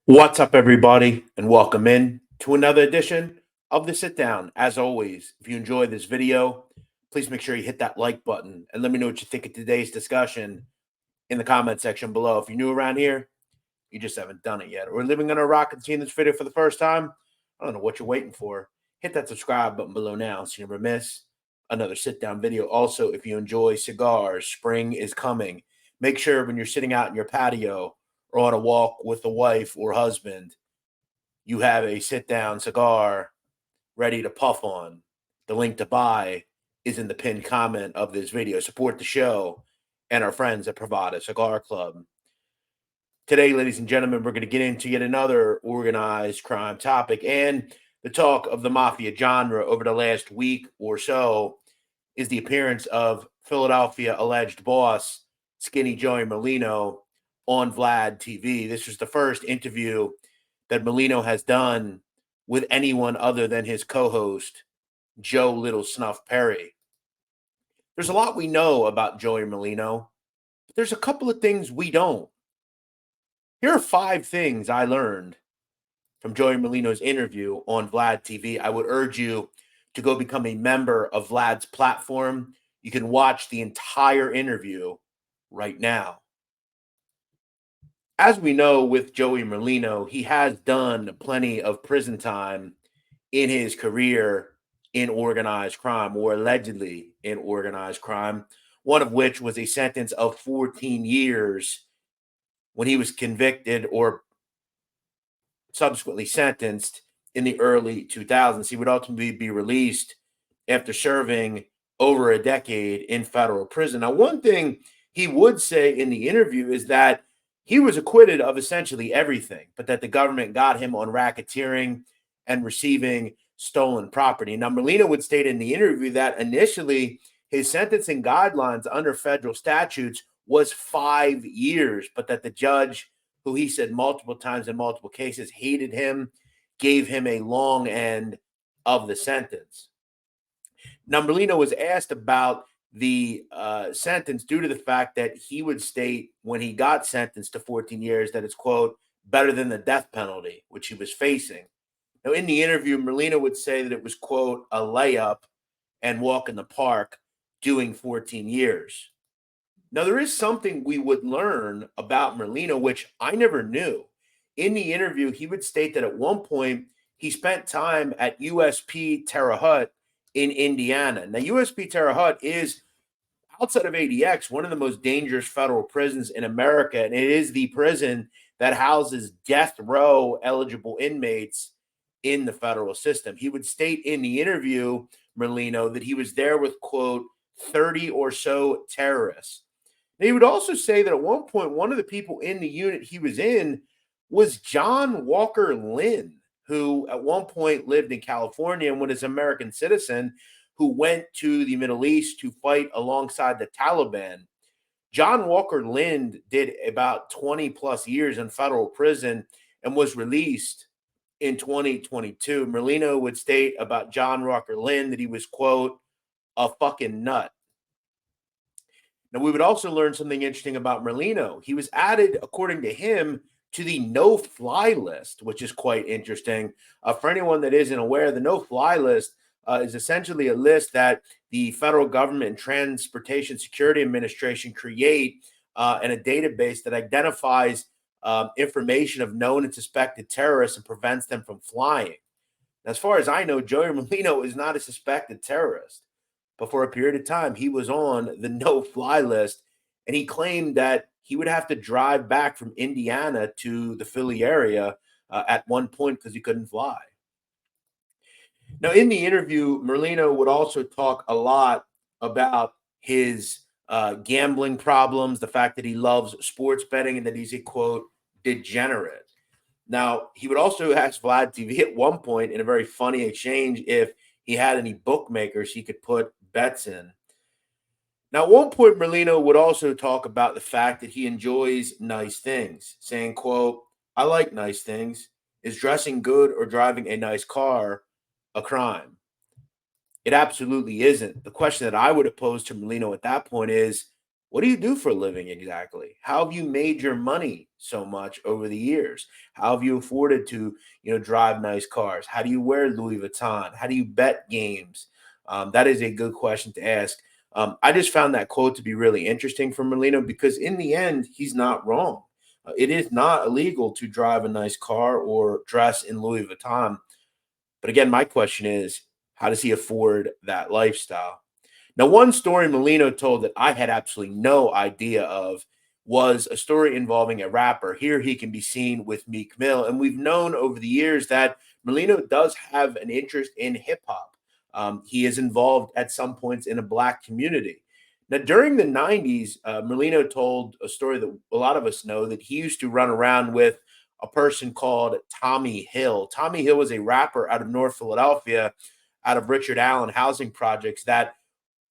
What's up, everybody, and welcome in to another edition of the Sit Down. As always, if you enjoyed this video, please make sure you hit that like button and let me know what you think of today's discussion in the comment section below. If you're new around here, you just haven't done it yet, or living under a rock and seeing this video for the first time, I don't know what you're waiting for. Hit that subscribe button below now so you never miss another sit down video. Also, if you enjoy cigars, spring is coming. Make sure when you're sitting out in your patio or on a walk with the wife or husband, you have a sit down cigar ready to puff on. The link to buy is in the pinned comment of this video. Support the show and our friends at Pravada Cigar Club. Today, ladies and gentlemen, we're going to get into yet another organized crime topic. And the talk of the mafia genre over the last week or so is the appearance of Philadelphia alleged boss, Skinny Joey Merlino, on Vlad TV. This was the first interview that Merlino has done with anyone other than his co-host, Joe Little Snuff Perry. There's a lot we know about Joey Merlino, but there's a couple of things we don't. Here are 5 things I learned from Joey Merlino's interview on Vlad TV. I would urge you to go become a member of Vlad's platform. You can watch the entire interview right now. As we know with Joey Merlino, he has done plenty of prison time in his career in organized crime, or allegedly in organized crime, one of which was a sentence of 14 years when he was convicted or subsequently sentenced in the early 2000s. He would ultimately be released after serving over a decade in federal prison. Now, one thing he would say in the interview is that he was acquitted of essentially everything, but that the government got him on racketeering and receiving stolen property. Now, Merlino would state in the interview that initially his sentencing guidelines under federal statutes was 5 years, but that the judge, who he said multiple times in multiple cases hated him, gave him a long end of the sentence. Now, Merlino was asked about the sentence due to the fact that he would state when he got sentenced to 14 years that it's, quote, better than the death penalty, which he was facing. Now, in the interview, Merlino would say that it was, quote, a layup and walk in the park doing 14 years. Now, there is something we would learn about Merlino, which I never knew. In the interview, he would state that at one point he spent time at USP Terre Haute in Indiana. Now, USP Terre Haute is, outside of ADX, one of the most dangerous federal prisons in America, and it is the prison that houses death row eligible inmates in the federal system. He would state in the interview, Merlino, that he was there with, quote, 30 or so terrorists. And he would also say that at one point, one of the people in the unit he was in was John Walker Lynn, who at one point lived in California and was an American citizen who went to the Middle East to fight alongside the Taliban. John Walker Lynn did about 20 plus years in federal prison and was released in 2022. Merlino would state about John Walker Lynn that he was, quote, a fucking nut. Now, we would also learn something interesting about Merlino. He was added, according to him, to the no-fly list, which is quite interesting. For anyone that isn't aware, the no-fly list is essentially a list that the federal government and Transportation Security Administration create in a database that identifies information of known and suspected terrorists and prevents them from flying. As far as I know, Joey Merlino is not a suspected terrorist. But for a period of time, he was on the no-fly list, and he claimed that he would have to drive back from Indiana to the Philly area at one point because he couldn't fly. Now, in the interview, Merlino would also talk a lot about his gambling problems, the fact that he loves sports betting, and that he's a, quote, degenerate. Now, he would also ask Vlad TV at one point in a very funny exchange if he had any bookmakers he could put bets in. Now, at one point, Merlino would also talk about the fact that he enjoys nice things, saying, quote, I like nice things. Is dressing good or driving a nice car a crime? It absolutely isn't. The question that I would have posed to Merlino at that point is, What do you do for a living exactly? How have you made your money so much over the years? How have you afforded to, drive nice cars? How do you wear Louis Vuitton? How do you bet games? That is a good question to ask. I just found that quote to be really interesting from Merlino because in the end, he's not wrong. It is not illegal to drive a nice car or dress in Louis Vuitton. But again, my question is, how does he afford that lifestyle? Now, one story Molino told that I had absolutely no idea of was a story involving a rapper. Here he can be seen with Meek Mill. And we've known over the years that Molino does have an interest in hip hop. He is involved at some points in a black community. Now, during the 90s, Molino told a story that a lot of us know that he used to run around with a person called Tommy Hill. Tommy Hill was a rapper out of North Philadelphia, out of Richard Allen housing projects that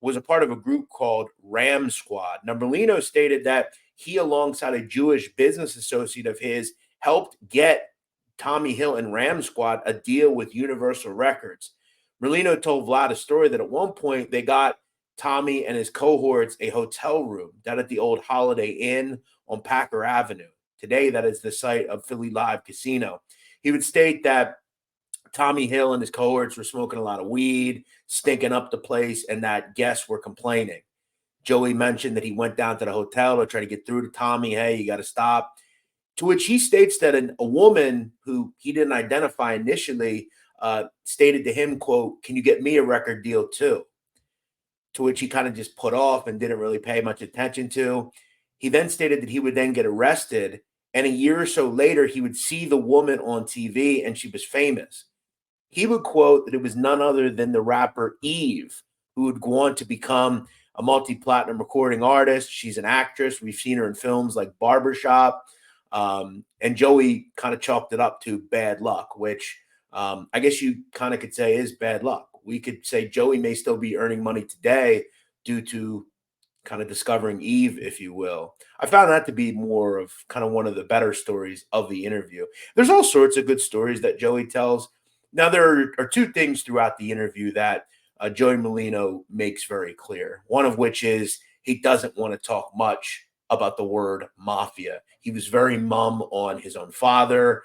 was a part of a group called Ram Squad. Now, Merlino stated that he, alongside a Jewish business associate of his, helped get Tommy Hill and Ram Squad a deal with Universal Records. Merlino told Vlad a story that at one point they got Tommy and his cohorts a hotel room down at the old Holiday Inn on Packer Avenue. Today, that is the site of Philly Live Casino. He would state that Tommy Hill and his cohorts were smoking a lot of weed, stinking up the place, and that guests were complaining. Joey mentioned that he went down to the hotel to try to get through to Tommy. Hey, you got to stop. To which he states that a woman who he didn't identify initially stated to him, quote, "Can you get me a record deal too?" To which he kind of just put off and didn't really pay much attention to. He then stated that he would then get arrested. And a year or so later, he would see the woman on TV and she was famous. He would quote that it was none other than the rapper Eve, who would go on to become a multi-platinum recording artist. She's an actress. We've seen her in films like Barbershop. And Joey kind of chalked it up to bad luck, which I guess you kind of could say is bad luck. We could say Joey may still be earning money today due to kind of discovering Eve, if you will. I found that to be more of kind of one of the better stories of the interview. There's all sorts of good stories that Joey tells. Now, there are two things throughout the interview that Joey Merlino makes very clear. One of which is he doesn't want to talk much about the word mafia. He was very mum on his own father,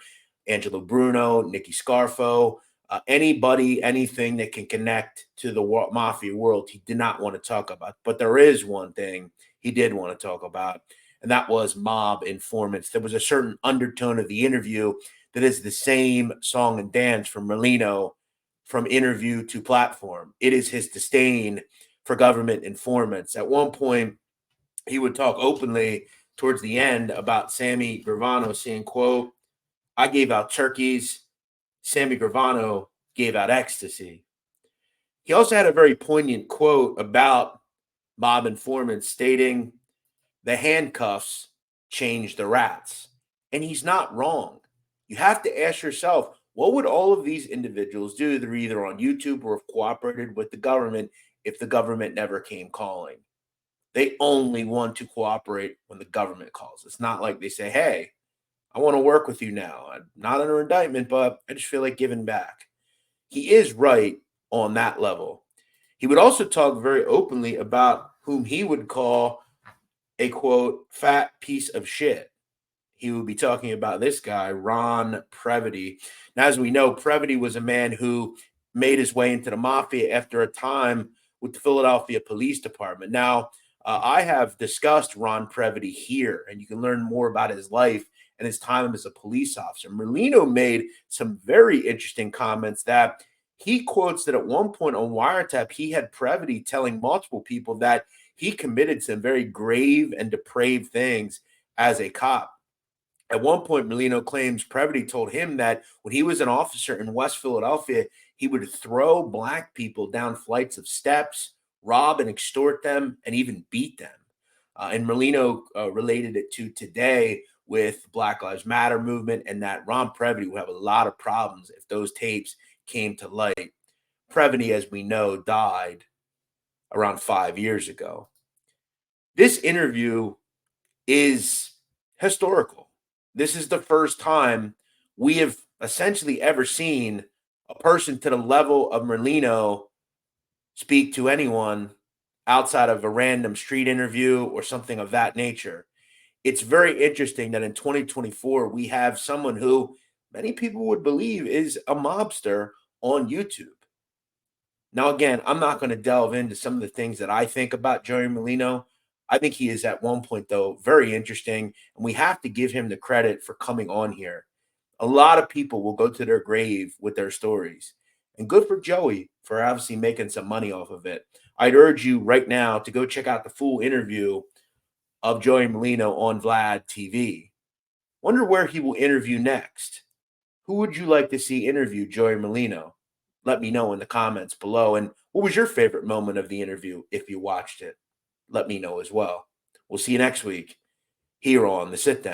Angelo Bruno, Nicky Scarfo, anybody, anything that can connect to the mafia world, he did not want to talk about. But there is one thing he did want to talk about, and that was mob informants. There was a certain undertone of the interview that is the same song and dance from Merlino from interview to platform. It is his disdain for government informants. At one point, he would talk openly towards the end about Sammy Gravano saying, quote, "I gave out turkeys. Sammy Gravano gave out ecstasy." He also had a very poignant quote about mob informants stating, "The handcuffs change the rats." And he's not wrong. You have to ask yourself, what would all of these individuals do that are either on YouTube or have cooperated with the government if the government never came calling? They only want to cooperate when the government calls. It's not like they say, hey, I want to work with you now. I'm not under indictment, but I just feel like giving back. He is right on that level. He would also talk very openly about whom he would call a, quote, fat piece of shit. He would be talking about this guy, Ron Previty. Now, as we know, Previty was a man who made his way into the mafia after a time with the Philadelphia Police Department. Now, I have discussed Ron Previty here, and you can learn more about his life and his time as a police officer. Merlino made some very interesting comments that he quotes that at one point on Wiretap, he had Previty telling multiple people that he committed some very grave and depraved things as a cop. At one point, Merlino claims Previty told him that when he was an officer in West Philadelphia, he would throw black people down flights of steps, rob and extort them, and even beat them. And Merlino related it to today with Black Lives Matter movement, and that Ron Previty will have a lot of problems if those tapes came to light. Previty, as we know, died around 5 years ago. This interview is historical. This is the first time we have essentially ever seen a person to the level of Merlino speak to anyone outside of a random street interview or something of that nature. It's very interesting that in 2024, we have someone who many people would believe is a mobster on YouTube. Now, again, I'm not going to delve into some of the things that I think about Joey Merlino. I think he is at one point, though, very interesting, and we have to give him the credit for coming on here. A lot of people will go to their grave with their stories, and good for Joey for obviously making some money off of it. I'd urge you right now to go check out the full interview of Joey Merlino on Vlad TV. Wonder where he will interview next. Who would you like to see interview Joey Merlino? Let me know in the comments below. And what was your favorite moment of the interview if you watched it? Let me know as well. We'll see you next week here on the Sit Down.